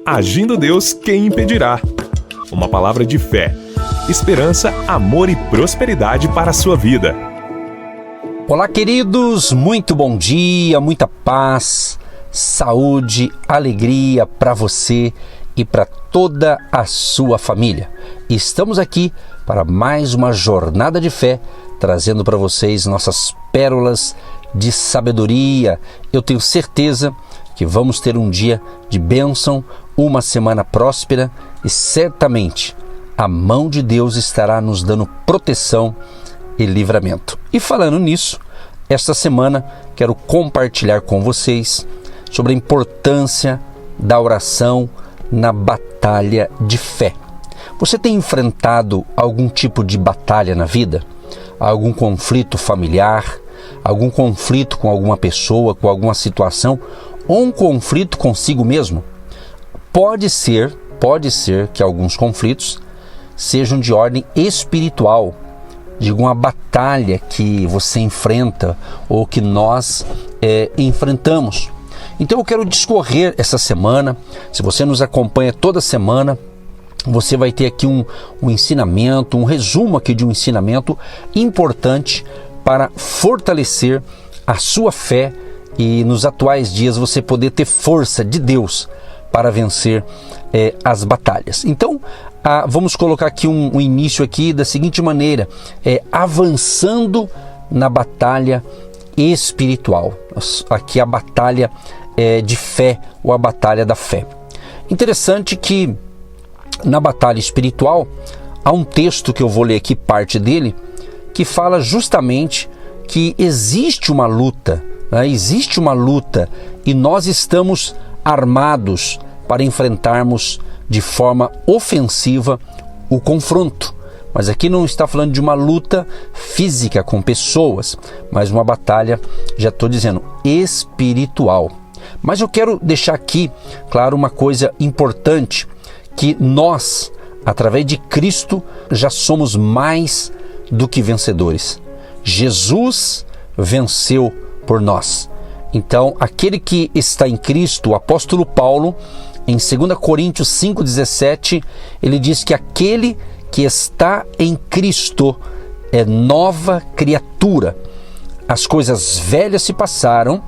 Agindo Deus, quem impedirá? Uma palavra de fé, esperança, amor e prosperidade para a sua vida. Olá, queridos, muito bom dia, muita paz, saúde, alegria para você e para toda a sua família. Estamos aqui para mais uma jornada de fé, trazendo para vocês nossas pérolas de sabedoria. Eu tenho certeza que vamos ter um dia de bênção, uma semana próspera e certamente a mão de Deus estará nos dando proteção e livramento. E falando nisso, esta semana quero compartilhar com vocês sobre a importância da oração na batalha de fé. Você tem enfrentado algum tipo de batalha na vida? Algum conflito familiar? Algum conflito com alguma pessoa, com alguma situação? Ou um conflito consigo mesmo? Pode ser que alguns conflitos sejam de ordem espiritual, de alguma batalha que você enfrenta ou que nós enfrentamos. Então eu quero discorrer essa semana. Se você nos acompanha toda semana, você vai ter aqui um ensinamento, um resumo aqui de um ensinamento importante para fortalecer a sua fé e nos atuais dias você poder ter força de Deus para vencer as batalhas. Então, vamos colocar aqui um início aqui da seguinte maneira, avançando na batalha espiritual. Aqui a batalha de fé ou a batalha da fé. Interessante que na batalha espiritual há um texto que eu vou ler aqui, parte dele, que fala justamente que existe uma luta, existe uma luta e nós estamos armados para enfrentarmos de forma ofensiva o confronto. Mas aqui não está falando de uma luta física com pessoas, mas uma batalha, já estou dizendo, espiritual. Mas eu quero deixar aqui, claro, uma coisa importante, que nós, através de Cristo, já somos mais do que vencedores. Jesus venceu por nós. Então, aquele que está em Cristo, o apóstolo Paulo, em 2 Coríntios 5,17, ele diz que aquele que está em Cristo é nova criatura. As coisas velhas se passaram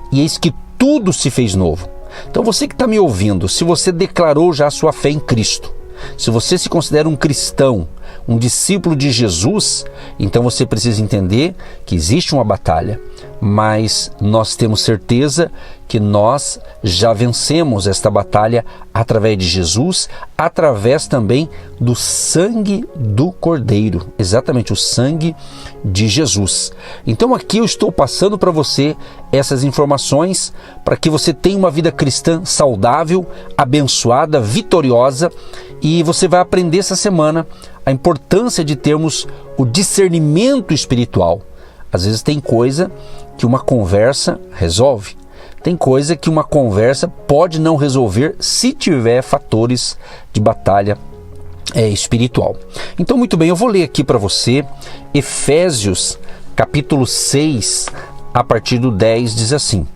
e eis que tudo se fez novo. Então você que está me ouvindo, se você declarou já a sua fé em Cristo, se você se considera um cristão, um discípulo de Jesus, então você precisa entender que existe uma batalha, mas nós temos certeza que nós já vencemos esta batalha através de Jesus, através também do sangue do Cordeiro, exatamente o sangue de Jesus. Então aqui eu estou passando para você essas informações para que você tenha uma vida cristã saudável, abençoada, vitoriosa, e você vai aprender essa semana a importância de termos o discernimento espiritual. Às vezes tem coisa que uma conversa resolve. Tem coisa que uma conversa pode não resolver se tiver fatores de batalha espiritual. Então, muito bem, eu vou ler aqui para você Efésios capítulo 6, a partir do 10, diz assim: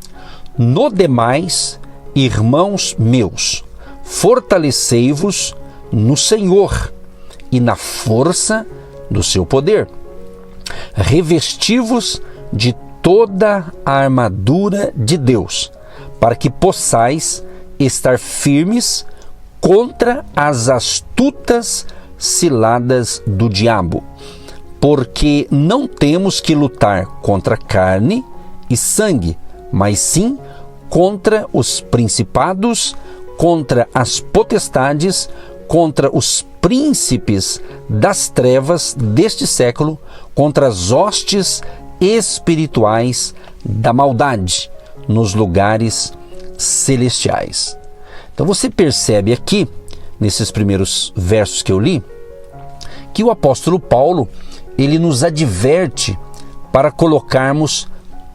No demais, irmãos meus, fortalecei-vos no Senhor e na força do seu poder. Revesti-vos de toda a armadura de Deus, para que possais estar firmes contra as astutas ciladas do diabo. Porque não temos que lutar contra carne e sangue, mas sim contra os principados, contra as potestades, contra os príncipes das trevas deste século, contra as hostes espirituais da maldade nos lugares celestiais. Então você percebe aqui, nesses primeiros versos que eu li, que o apóstolo Paulo, ele nos adverte para colocarmos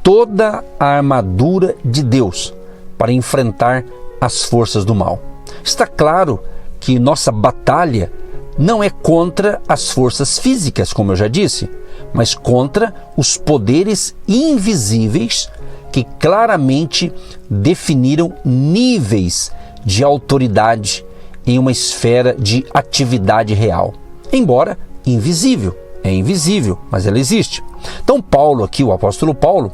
toda a armadura de Deus para enfrentar as forças do mal. Está claro que nossa batalha não é contra as forças físicas, como eu já disse, mas contra os poderes invisíveis que claramente definiram níveis de autoridade em uma esfera de atividade real. Embora invisível, é invisível, mas ela existe. Então Paulo aqui, o apóstolo Paulo,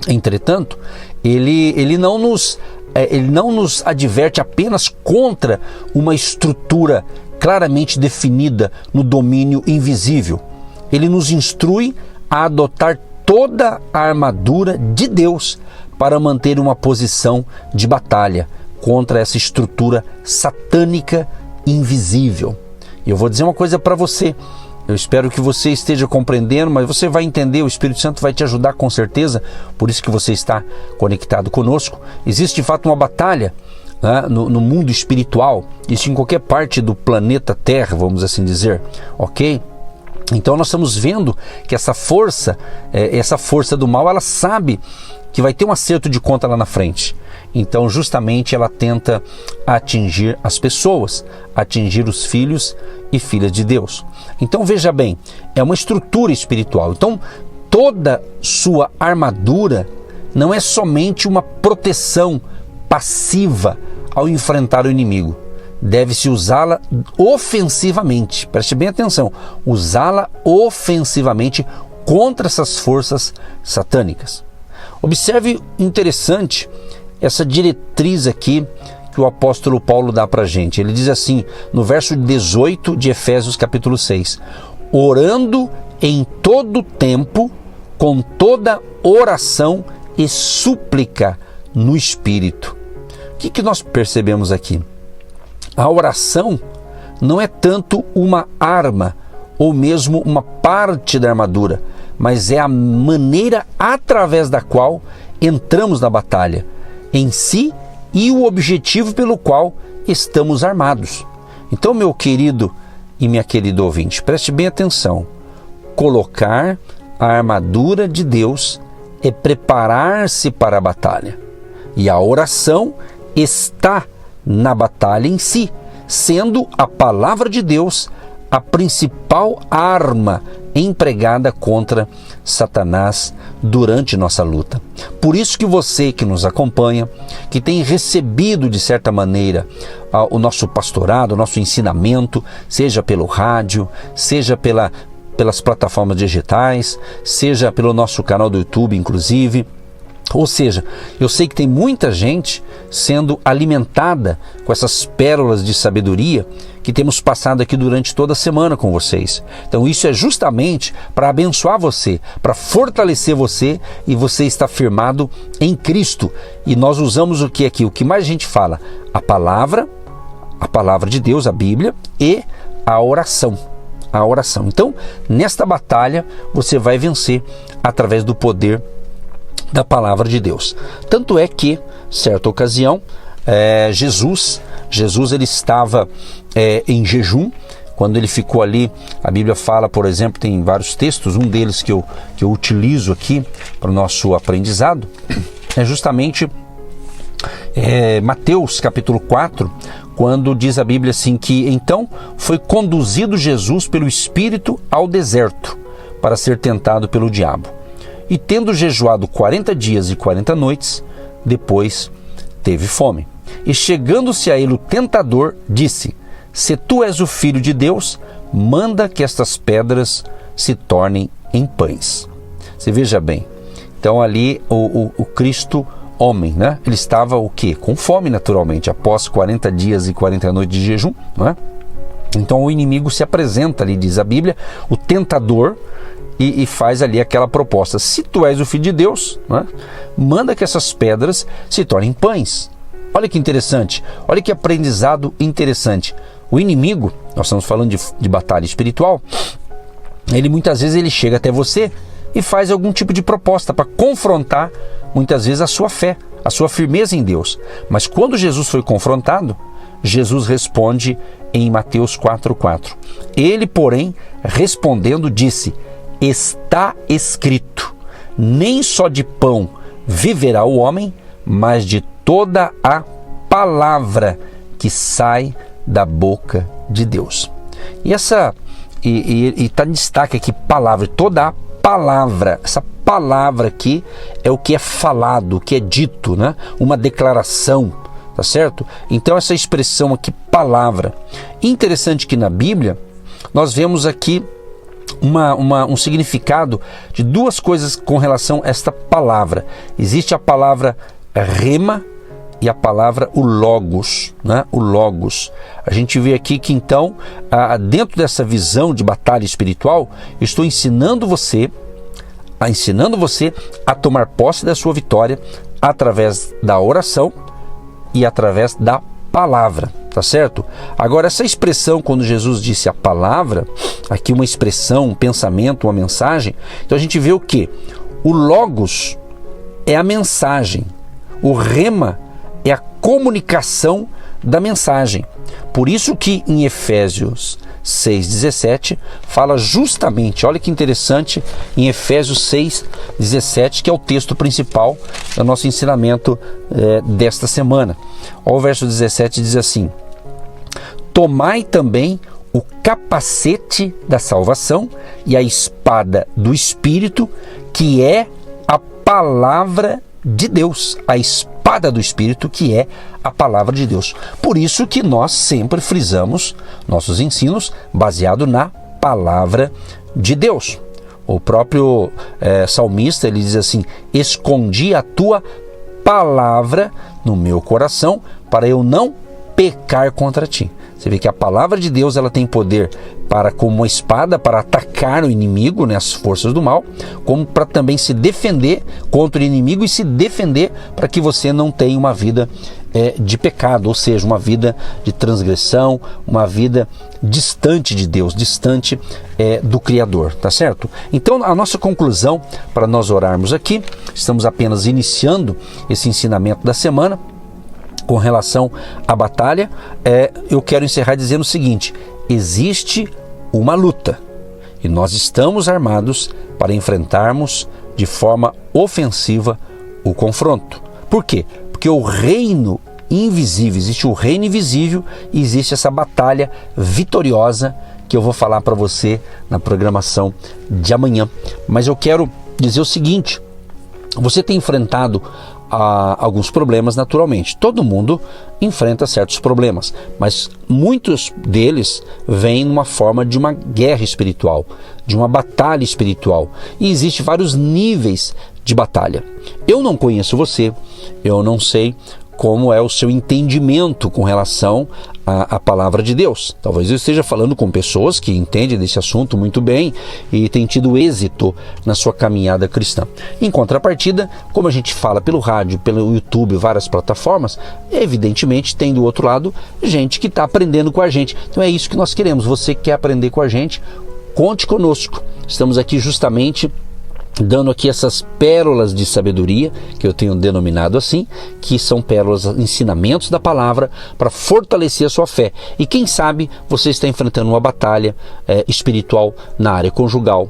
entretanto, ele não nos adverte apenas contra uma estrutura claramente definida no domínio invisível. Ele nos instrui a adotar toda a armadura de Deus para manter uma posição de batalha contra essa estrutura satânica invisível. E eu vou dizer uma coisa para você. Eu espero que você esteja compreendendo, mas você vai entender, o Espírito Santo vai te ajudar com certeza, por isso que você está conectado conosco. Existe de fato uma batalha, né, no mundo espiritual, isso em qualquer parte do planeta Terra, vamos assim dizer, ok? Então nós estamos vendo que essa força do mal, ela sabe que vai ter um acerto de conta lá na frente. Então justamente ela tenta atingir as pessoas, atingir os filhos e filhas de Deus. Então veja bem, é uma estrutura espiritual. Então toda sua armadura não é somente uma proteção passiva ao enfrentar o inimigo. Deve-se usá-la ofensivamente, preste bem atenção, usá-la ofensivamente contra essas forças satânicas. Observe, interessante, essa diretriz aqui que o apóstolo Paulo dá para a gente. Ele diz assim, no verso 18 de Efésios capítulo 6, orando em todo tempo, com toda oração e súplica no Espírito. O que nós percebemos aqui? A oração não é tanto uma arma ou mesmo uma parte da armadura, mas é a maneira através da qual entramos na batalha em si e o objetivo pelo qual estamos armados. Então, meu querido e minha querida ouvinte, preste bem atenção. Colocar a armadura de Deus é preparar-se para a batalha. E a oração está na batalha em si, sendo a palavra de Deus a principal arma empregada contra Satanás durante nossa luta. Por isso que você que nos acompanha, que tem recebido de certa maneira o nosso pastorado, o nosso ensinamento, seja pelo rádio, seja pelas plataformas digitais, seja pelo nosso canal do YouTube, inclusive. Ou seja, eu sei que tem muita gente sendo alimentada com essas pérolas de sabedoria que temos passado aqui durante toda a semana com vocês. Então isso é justamente para abençoar você, para fortalecer você, e você está firmado em Cristo. E nós usamos o que aqui? O que mais a gente fala? A palavra de Deus, a Bíblia, e a oração. A oração. Então, nesta batalha, você vai vencer através do poder da palavra de Deus. Tanto é que, certa ocasião, Jesus ele estava em jejum. Quando ele ficou ali, a Bíblia fala, por exemplo, tem vários textos, um deles que eu utilizo aqui para o nosso aprendizado, é justamente Mateus capítulo 4, quando diz a Bíblia assim que então foi conduzido Jesus pelo Espírito ao deserto para ser tentado pelo diabo. E tendo jejuado 40 dias e 40 noites, depois teve fome. E chegando-se a ele o tentador, disse: se tu és o Filho de Deus, manda que estas pedras se tornem em pães. Você veja bem, então ali o Cristo homem, né? Ele estava o quê? Com fome naturalmente, após 40 dias e 40 noites de jejum, não é? Então o inimigo se apresenta ali, diz a Bíblia, o tentador, e faz ali aquela proposta: se tu és o Filho de Deus, né, manda que essas pedras se tornem pães. Olha que interessante, olha que aprendizado interessante. O inimigo, nós estamos falando de batalha espiritual, ele muitas vezes ele chega até você e faz algum tipo de proposta para confrontar muitas vezes a sua fé, a sua firmeza em Deus. Mas quando Jesus foi confrontado, Jesus responde em Mateus 4,4. Ele, porém, respondendo, disse: está escrito, nem só de pão viverá o homem, mas de toda a palavra que sai da boca de Deus. E está em destaque aqui palavra, toda a palavra. Essa palavra aqui é o que é falado, o que é dito, né? Uma declaração, tá certo? Então essa expressão aqui, palavra. Interessante que na Bíblia nós vemos aqui um significado de duas coisas com relação a esta palavra. Existe a palavra rema e a palavra o logos, né? O logos. A gente vê aqui que então, dentro dessa visão de batalha espiritual, eu estou ensinando você a tomar posse da sua vitória através da oração e através da palavra, tá certo? Agora, essa expressão, quando Jesus disse a palavra, aqui uma expressão, um pensamento, uma mensagem, então a gente vê o quê? O logos é a mensagem, o rema é a comunicação da mensagem. Por isso que em Efésios 6,17 fala justamente, olha que interessante, em Efésios 6,17, que é o texto principal do nosso ensinamento desta semana. Olha o verso 17, diz assim: tomai também o capacete da salvação e a espada do Espírito, que é a palavra de Deus, a espada do Espírito, que é a palavra de Deus. Por isso que nós sempre frisamos nossos ensinos baseado na palavra de Deus. O próprio salmista, ele diz assim: escondi a tua palavra no meu coração para eu não pecar contra ti. Você vê que a palavra de Deus, ela tem poder para, como uma espada, para atacar o inimigo, né, as forças do mal, como para também se defender contra o inimigo e se defender para que você não tenha uma vida de pecado, ou seja, uma vida de transgressão, uma vida distante de Deus, distante do Criador, tá certo? Então, a nossa conclusão para nós orarmos aqui, estamos apenas iniciando esse ensinamento da semana, com relação à batalha, eu quero encerrar dizendo o seguinte: existe uma luta e nós estamos armados para enfrentarmos de forma ofensiva o confronto. Por quê? Porque o reino invisível, existe o reino invisível e existe essa batalha vitoriosa que eu vou falar para você na programação de amanhã. Mas eu quero dizer o seguinte: você tem enfrentado alguns problemas naturalmente. Todo mundo enfrenta certos problemas, mas muitos deles vêm numa forma de uma guerra espiritual, de uma batalha espiritual. E existem vários níveis de batalha. Eu não conheço você, eu não sei como é o seu entendimento com relação à palavra de Deus. Talvez eu esteja falando com pessoas que entendem desse assunto muito bem e têm tido êxito na sua caminhada cristã. Em contrapartida, como a gente fala pelo rádio, pelo YouTube, várias plataformas, evidentemente tem do outro lado gente que está aprendendo com a gente. Então é isso que nós queremos. Você que quer aprender com a gente, conte conosco. Estamos aqui justamente dando aqui essas pérolas de sabedoria, que eu tenho denominado assim, que são pérolas, ensinamentos da palavra para fortalecer a sua fé. E quem sabe você está enfrentando uma batalha espiritual na área conjugal,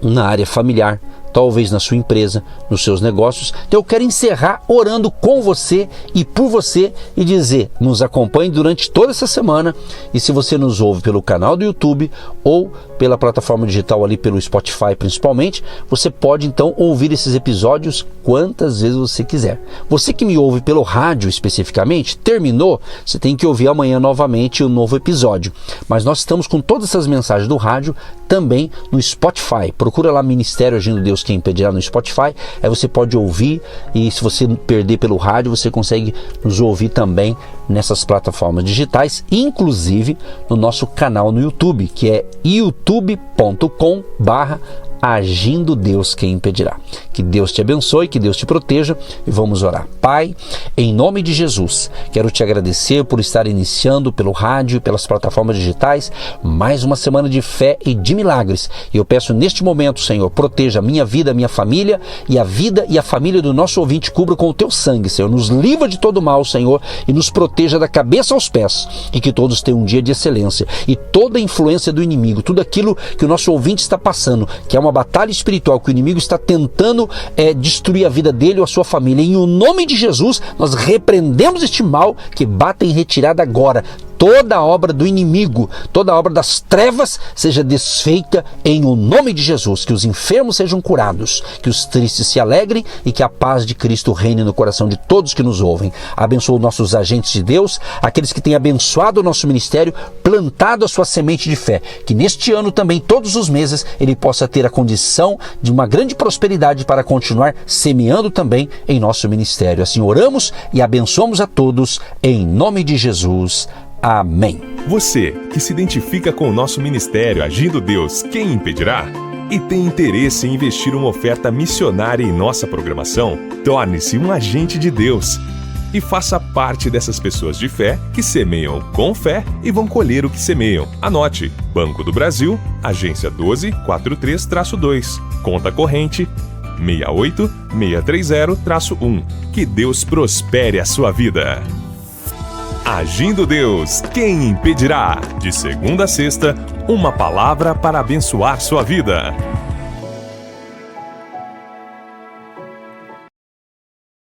na área familiar, talvez na sua empresa, nos seus negócios. Então eu quero encerrar orando com você e por você e dizer, nos acompanhe durante toda essa semana, e se você nos ouve pelo canal do YouTube ou pela plataforma digital ali pelo Spotify principalmente, você pode então ouvir esses episódios quantas vezes você quiser. Você que me ouve pelo rádio especificamente, terminou, você tem que ouvir amanhã novamente o novo episódio. Mas nós estamos com todas essas mensagens do rádio também no Spotify. Procura lá Ministério Agindo Deus Quem Impedirá no Spotify, aí você pode ouvir, e se você perder pelo rádio, você consegue nos ouvir também nessas plataformas digitais, inclusive no nosso canal no YouTube, que é youtube.com/Agindo Deus Quem Impedirá. Que Deus te abençoe, que Deus te proteja, e vamos orar. Pai, em nome de Jesus, quero te agradecer por estar iniciando pelo rádio e pelas plataformas digitais mais uma semana de fé e de milagres. E eu peço neste momento, Senhor, proteja a minha vida, a minha família, e a vida e a família do nosso ouvinte, cubra com o teu sangue, Senhor. Nos livra de todo mal, Senhor, e nos proteja da cabeça aos pés, e que todos tenham um dia de excelência, e toda a influência do inimigo, tudo aquilo que o nosso ouvinte está passando, que é uma batalha espiritual, que o inimigo está tentando destruir a vida dele ou a sua família. Em o nome de Jesus, nós repreendemos este mal, que bata em retirada agora. toda obra do inimigo, toda obra das trevas seja desfeita em o nome de Jesus, que os enfermos sejam curados, que os tristes se alegrem e que a paz de Cristo reine no coração de todos que nos ouvem. Abençoa os nossos agentes de Deus, aqueles que têm abençoado o nosso ministério, plantado a sua semente de fé, que neste ano também, todos os meses, ele possa ter a condição de uma grande prosperidade para continuar semeando também em nosso ministério. Assim oramos e abençoamos a todos, em nome de Jesus. Amém. Você que se identifica com o nosso ministério Agindo Deus, quem impedirá? E tem interesse em investir uma oferta missionária em nossa programação? Torne-se um agente de Deus e faça parte dessas pessoas de fé que semeiam com fé e vão colher o que semeiam. Anote: Banco do Brasil, agência 1243-2, conta corrente 68630-1. Que Deus prospere a sua vida. Agindo Deus, quem impedirá? De segunda a sexta, uma palavra para abençoar sua vida.